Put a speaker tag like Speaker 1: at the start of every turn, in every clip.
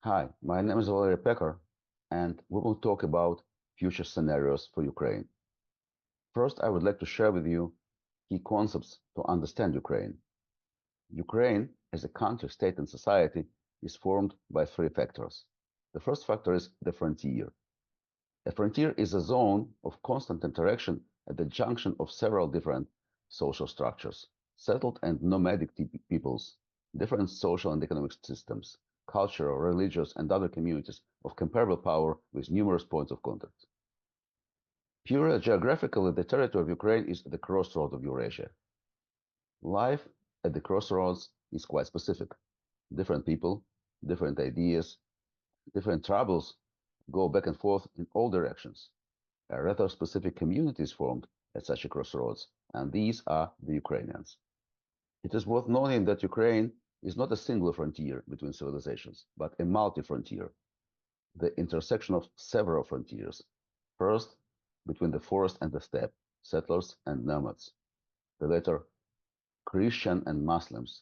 Speaker 1: Hi, my name is Valerii Pekar, and we will talk about future scenarios for Ukraine. First, I would like to share with you key concepts to understand Ukraine. Ukraine, as a country, state, and society, is formed by three factors. The first factor is the frontier. A frontier is a zone of constant interaction at the junction of several different social structures, settled and nomadic peoples, different social and economic systems, cultural, religious, and other communities of comparable power with numerous points of contact. Purely geographically, the territory of Ukraine is the crossroads of Eurasia. Life at the crossroads is quite specific. Different people, different ideas, different troubles go back and forth in all directions. A rather specific community is formed at such a crossroads, and these are the Ukrainians. It is worth noting that Ukraine is not a single frontier between civilizations, but a multi-frontier, the intersection of several frontiers. First, between the forest and the steppe, settlers and nomads. The latter, Christian and Muslims.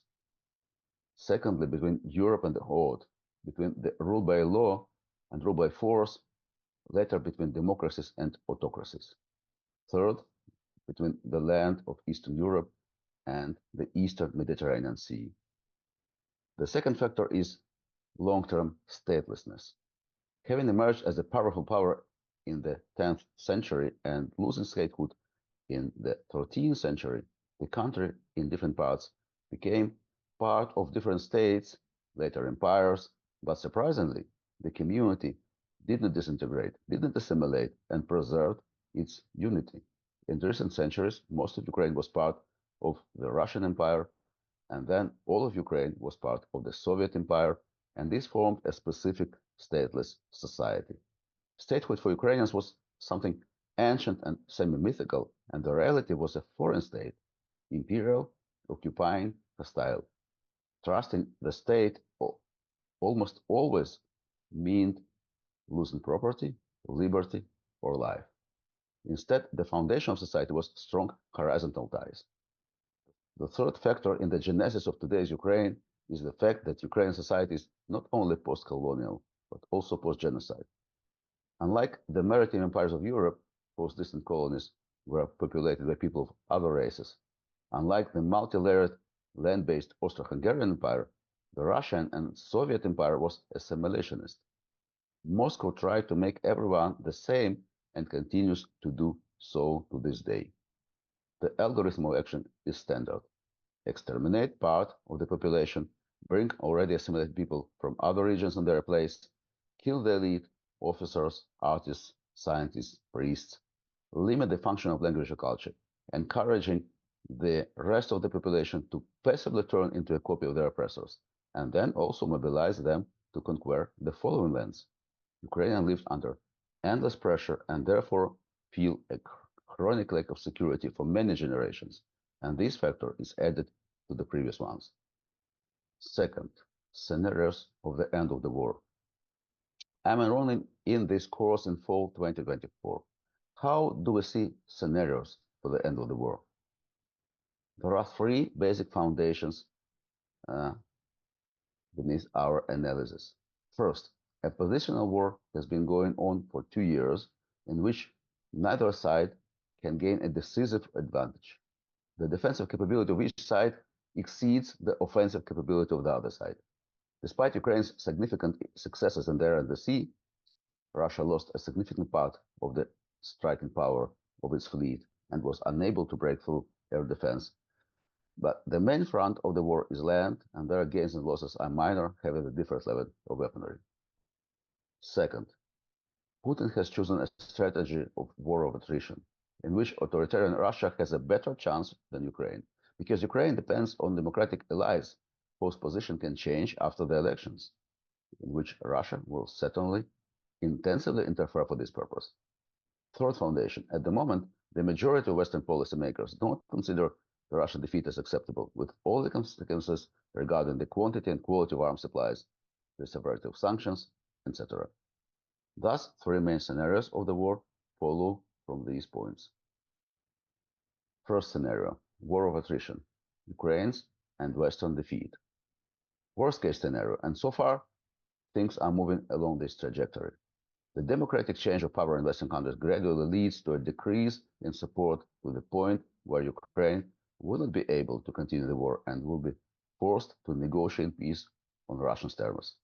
Speaker 1: Secondly, between Europe and the Old, between the rule by law and rule by force, later between democracies and autocracies. Third, between the land of Eastern Europe and the Eastern Mediterranean Sea. The second factor is long-term statelessness. Having emerged as a powerful power in the 10th century and losing statehood in the 13th century, the country in different parts became part of different states, later empires, but surprisingly, the community did not disintegrate, did not assimilate, and preserved its unity. In recent centuries, most of Ukraine was part of the Russian Empire, and then all of Ukraine was part of the Soviet Empire, and this formed a specific stateless society. Statehood for Ukrainians was something ancient and semi-mythical, and the reality was a foreign state, imperial, occupying, hostile. Trusting the state almost always meant losing property, liberty, or life. Instead, the foundation of society was strong horizontal ties. The third factor in the genesis of today's Ukraine is the fact that Ukrainian society is not only post-colonial, but also post-genocide. Unlike the maritime empires of Europe, whose distant colonies were populated by people of other races, unlike the multi-layered land-based Austro-Hungarian Empire, the Russian and Soviet Empire was assimilationist. Moscow tried to make everyone the same and continues to do so to this day. The algorithm of action is standard. Exterminate part of the population, bring already assimilated people from other regions in their place, kill the elite, officers, artists, scientists, priests, limit the function of language or culture, encouraging the rest of the population to passively turn into a copy of their oppressors, and then also mobilize them to conquer the following lands. Ukrainians lived under endless pressure and therefore feel a chronic lack of security for many generations, and this factor is added to the previous ones. Second, scenarios of the end of the war. I'm enrolling in this course in fall 2024. How do we see scenarios for the end of the war? There are three basic foundations beneath our analysis. First, a positional war has been going on for 2 years in which neither side can gain a decisive advantage. The defensive capability of each side exceeds the offensive capability of the other side. Despite Ukraine's significant successes in the air and the sea, Russia lost a significant part of the striking power of its fleet and was unable to break through air defense. But the main front of the war is land, and their gains and losses are minor, having a different level of weaponry. Second, Putin has chosen a strategy of war of attrition, in which authoritarian Russia has a better chance than Ukraine, because Ukraine depends on democratic allies whose position can change after the elections, in which Russia will certainly intensively interfere for this purpose. Third foundation, at the moment, the majority of Western policymakers don't consider the Russian defeat as acceptable, with all the consequences regarding the quantity and quality of arms supplies, the severity of sanctions, etc. Thus, three main scenarios of the war follow from these points. First scenario, war of attrition, Ukraine's and Western defeat. Worst case scenario, and so far, things are moving along this trajectory. The democratic change of power in Western countries gradually leads to a decrease in support to the point where Ukraine will not be able to continue the war and will be forced to negotiate peace on Russian terms.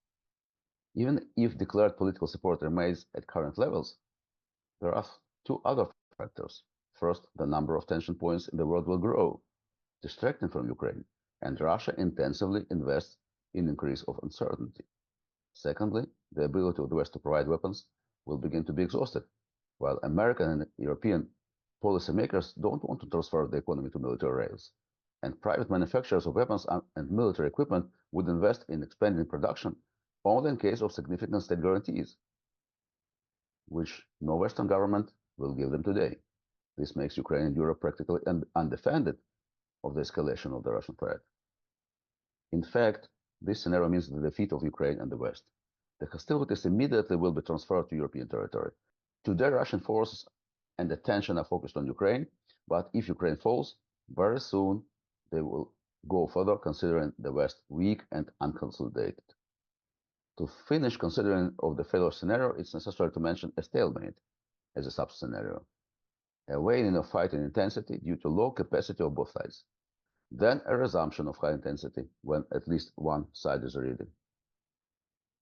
Speaker 1: Even if declared political support remains at current levels, there are two other factors. First, the number of tension points in the world will grow, distracting from Ukraine, and Russia intensively invests in increase of uncertainty. Secondly, the ability of the West to provide weapons will begin to be exhausted, while American and European policymakers don't want to transfer the economy to military rails. And private manufacturers of weapons and military equipment would invest in expanding production only in case of significant state guarantees, which no Western government will give them today. This makes Ukraine and Europe practically undefended of the escalation of the Russian threat. In fact, this scenario means the defeat of Ukraine and the West. The hostilities immediately will be transferred to European territory. Today, Russian forces and attention are focused on Ukraine, but if Ukraine falls, very soon they will go further, considering the West weak and unconsolidated. To finish considering of the failure scenario, it's necessary to mention a stalemate as a sub-scenario, a waning of fighting intensity due to low capacity of both sides, then a resumption of high intensity when at least one side is ready.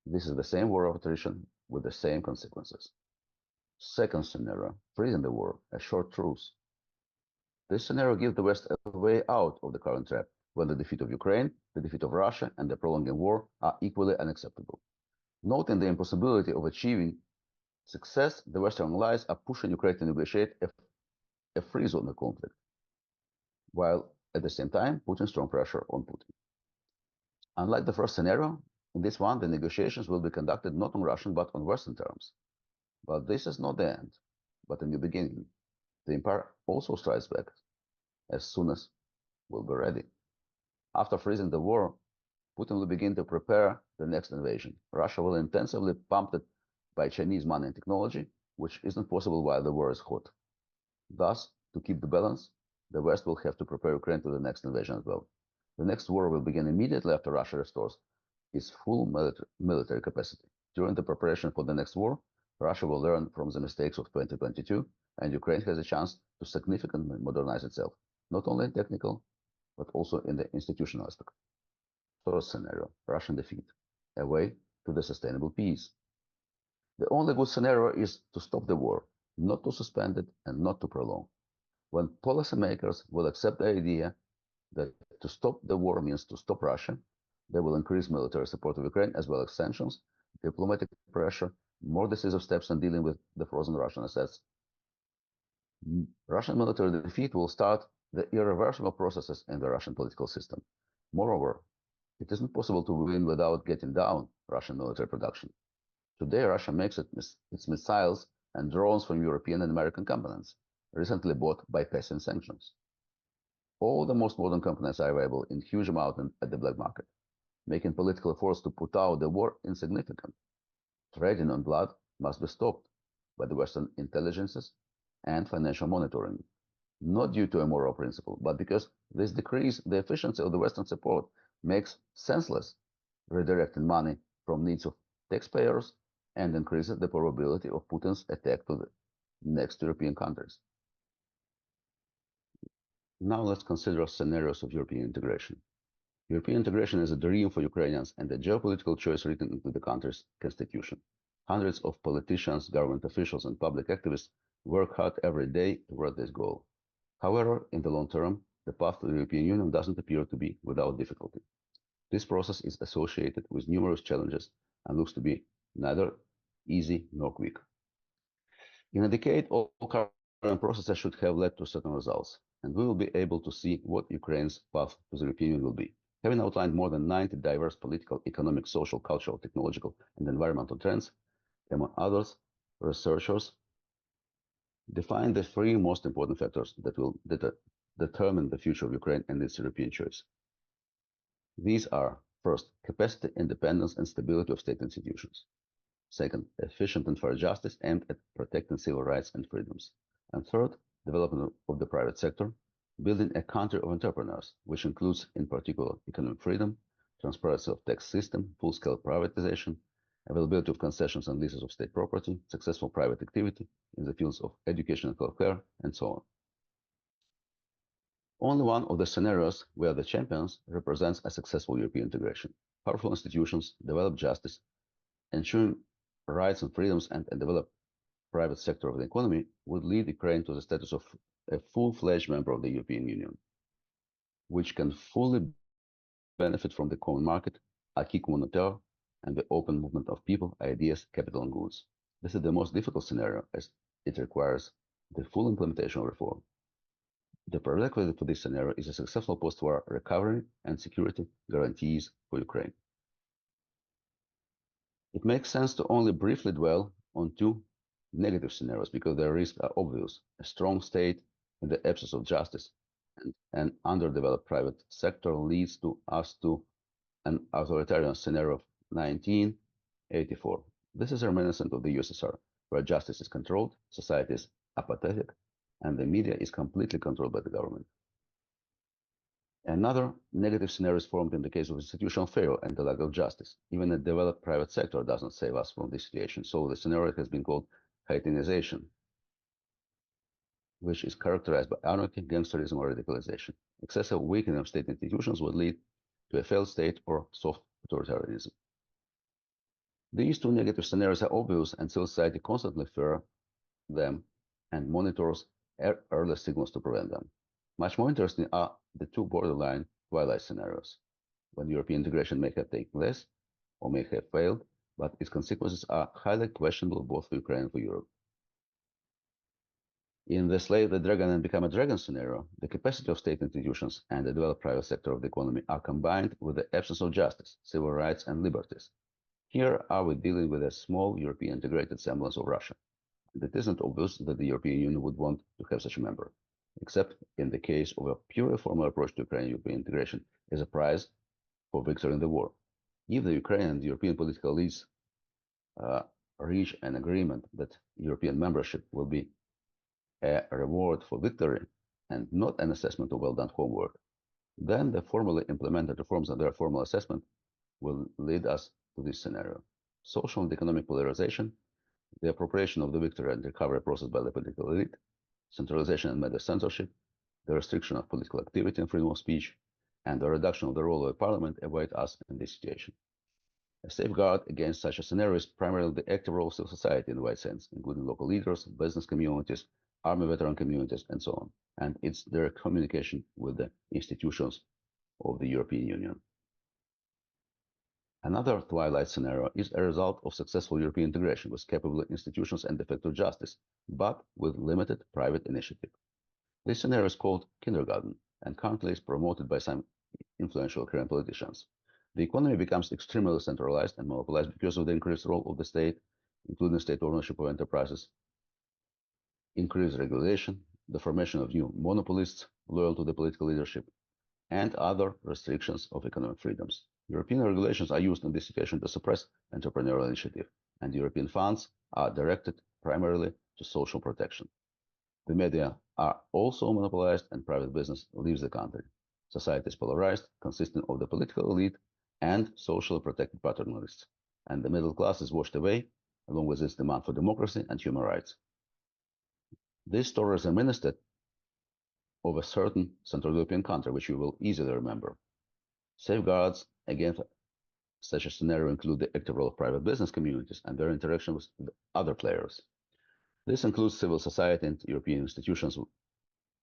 Speaker 1: This is the same war of attrition with the same consequences. Second scenario, freezing the war, a short truce. This scenario gives the West a way out of the current trap, when the defeat of Ukraine, the defeat of Russia, and the prolonging war are equally unacceptable. Noting the impossibility of achieving success, the Western allies are pushing Ukraine to negotiate a freeze on the conflict, while at the same time putting strong pressure on Putin. Unlike the first scenario, in this one, the negotiations will be conducted not on Russian but on Western terms. But this is not the end, but a new beginning. The empire also strikes back as soon as will be ready. After freezing the war, Putin will begin to prepare the next invasion. Russia will intensively pump it by Chinese money and technology, which isn't possible while the war is hot. Thus, to keep the balance, the West will have to prepare Ukraine to the next invasion as well. The next war will begin immediately after Russia restores its full military capacity. During the preparation for the next war, Russia will learn from the mistakes of 2022, and Ukraine has a chance to significantly modernize itself, not only in technical, but also in the institutional aspect. First scenario, Russian defeat, a way to the sustainable peace. The only good scenario is to stop the war, not to suspend it and not to prolong. When policymakers will accept the idea that to stop the war means to stop Russia, they will increase military support of Ukraine as well as sanctions, diplomatic pressure, more decisive steps in dealing with the frozen Russian assets. Russian military defeat will start the irreversible processes in the Russian political system. Moreover, it isn't possible to win without getting down Russian military production. Today, Russia makes its missiles and drones from European and American components, recently bought by passing sanctions. All the most modern components are available in huge amounts at the black market, making political efforts to put out the war insignificant. Trading on blood must be stopped by the Western intelligences and financial monitoring, not due to a moral principle, but because this decreases the efficiency of the Western support, makes senseless redirecting money from needs of taxpayers, and increases the probability of Putin's attack to the next European countries. Now let's consider scenarios of European integration. European integration is a dream for Ukrainians and a geopolitical choice written into the country's constitution. Hundreds of politicians, government officials, and public activists work hard every day toward this goal. However, in the long term, the path to the European Union doesn't appear to be without difficulty. This process is associated with numerous challenges and looks to be neither easy nor quick. In a decade, all current processes should have led to certain results, and we will be able to see what Ukraine's path to the European Union will be. Having outlined more than 90 diverse political, economic, social, cultural, technological, and environmental trends, among others, researchers define the three most important factors that will determine the future of Ukraine and its European choice. These are, first, capacity, independence, and stability of state institutions. Second, efficient and fair justice aimed at protecting civil rights and freedoms. And third, development of the private sector, building a country of entrepreneurs, which includes, in particular, economic freedom, transparency of tax system, full-scale privatization, availability of concessions and leases of state property, successful private activity in the fields of education and healthcare, and so on. Only one of the scenarios where the champions represents a successful European integration. Powerful institutions, developed justice, ensuring rights and freedoms, and a developed private sector of the economy would lead Ukraine to the status of a full-fledged member of the European Union, which can fully benefit from the common market, acquis communautaire, and the open movement of people, ideas, capital, and goods. This is the most difficult scenario as it requires the full implementation of reform. The prerequisite for this scenario is a successful post-war recovery and security guarantees for Ukraine. It makes sense to only briefly dwell on two negative scenarios because their risks are obvious. A strong state in the absence of justice and an underdeveloped private sector leads us to an authoritarian scenario of 1984. This is reminiscent of the USSR, where justice is controlled, society is apathetic, and the media is completely controlled by the government. Another negative scenario is formed in the case of institutional failure and the lack of justice. Even a developed private sector doesn't save us from this situation, so the scenario has been called Haitianization, which is characterized by anarchy, gangsterism, or radicalization. Excessive weakening of state institutions would lead to a failed state or soft authoritarianism. These two negative scenarios are obvious, and civil society constantly fears them and monitors early signals to prevent them. Much more interesting are the two borderline twilight scenarios, when European integration may have taken place or may have failed, but its consequences are highly questionable both for Ukraine and for Europe. In the slay the dragon and become a dragon scenario, the capacity of state institutions and the developed private sector of the economy are combined with the absence of justice, civil rights, and liberties. Here are we dealing with a small European integrated semblance of Russia. And it isn't obvious that the European Union would want to have such a member, except in the case of a purely formal approach to Ukrainian European integration as a prize for victory in the war. If the Ukrainian and European political elites reach an agreement that European membership will be a reward for victory and not an assessment of well-done homework, then the formally implemented reforms and their formal assessment will lead us to this scenario. Social and economic polarization, the appropriation of the victory and recovery process by the political elite, centralization and media censorship, the restriction of political activity and freedom of speech, and the reduction of the role of the parliament await us in this situation. A safeguard against such a scenario is primarily the active role of civil society in the wide sense, including local leaders, business communities, army veteran communities, and so on, and its direct communication with the institutions of the European Union. Another twilight scenario is a result of successful European integration with capable institutions and effective justice, but with limited private initiative. This scenario is called kindergarten and currently is promoted by some influential Ukrainian politicians. The economy becomes extremely centralized and monopolized because of the increased role of the state, including state ownership of enterprises, increased regulation, the formation of new monopolists loyal to the political leadership, and other restrictions of economic freedoms. European regulations are used in this situation to suppress entrepreneurial initiative, and European funds are directed primarily to social protection. The media are also monopolized and private business leaves the country. Society is polarized, consisting of the political elite and socially protected paternalists, and the middle class is washed away, along with its demand for democracy and human rights. This story is reminiscent of a certain Central European country, which you will easily remember. Safeguards against such a scenario include the active role of private business communities and their interaction with other players. This includes civil society and European institutions,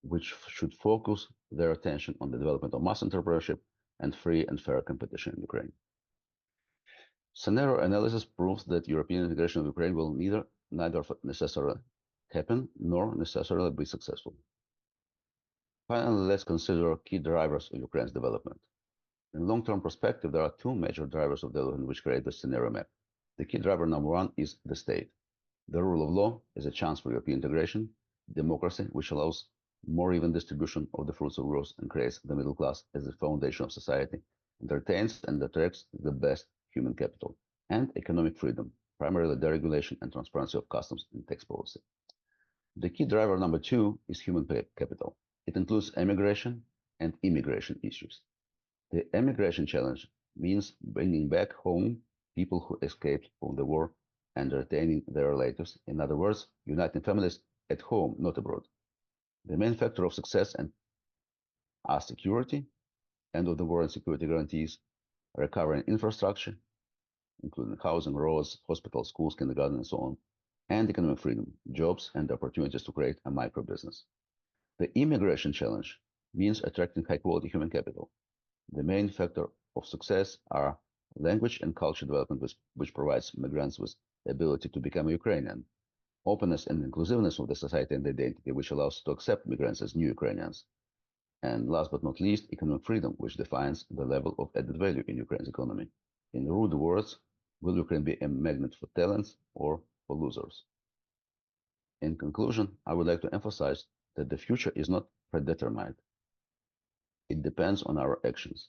Speaker 1: which should focus their attention on the development of mass entrepreneurship and free and fair competition in Ukraine. Scenario analysis proves that European integration of Ukraine will neither necessarily happen nor necessarily be successful. Finally, let's consider key drivers of Ukraine's development. In long-term perspective, there are two major drivers of development which create the scenario map. The key driver number one is the state. The rule of law is a chance for European integration, democracy, which allows more even distribution of the fruits of growth and creates the middle class as the foundation of society, and retains and attracts the best human capital, and economic freedom, primarily deregulation and transparency of customs and tax policy. The key driver number two is human capital. It includes emigration and immigration issues. The emigration challenge means bringing back home people who escaped from the war and retaining their relatives. In other words, uniting families at home, not abroad. The main factor of success and are security, end of the war and security guarantees, recovering infrastructure, including housing, roads, hospitals, schools, kindergarten, and so on, and economic freedom, jobs, and opportunities to create a micro business. The immigration challenge means attracting high-quality human capital. The main factor of success are language and culture development, which provides migrants with the ability to become Ukrainian, openness and inclusiveness of the society and identity, which allows to accept migrants as new Ukrainians, and last but not least, economic freedom, which defines the level of added value in Ukraine's economy. In rude words, will Ukraine be a magnet for talents or for losers? In conclusion, I would like to emphasize that the future is not predetermined. It depends on our actions.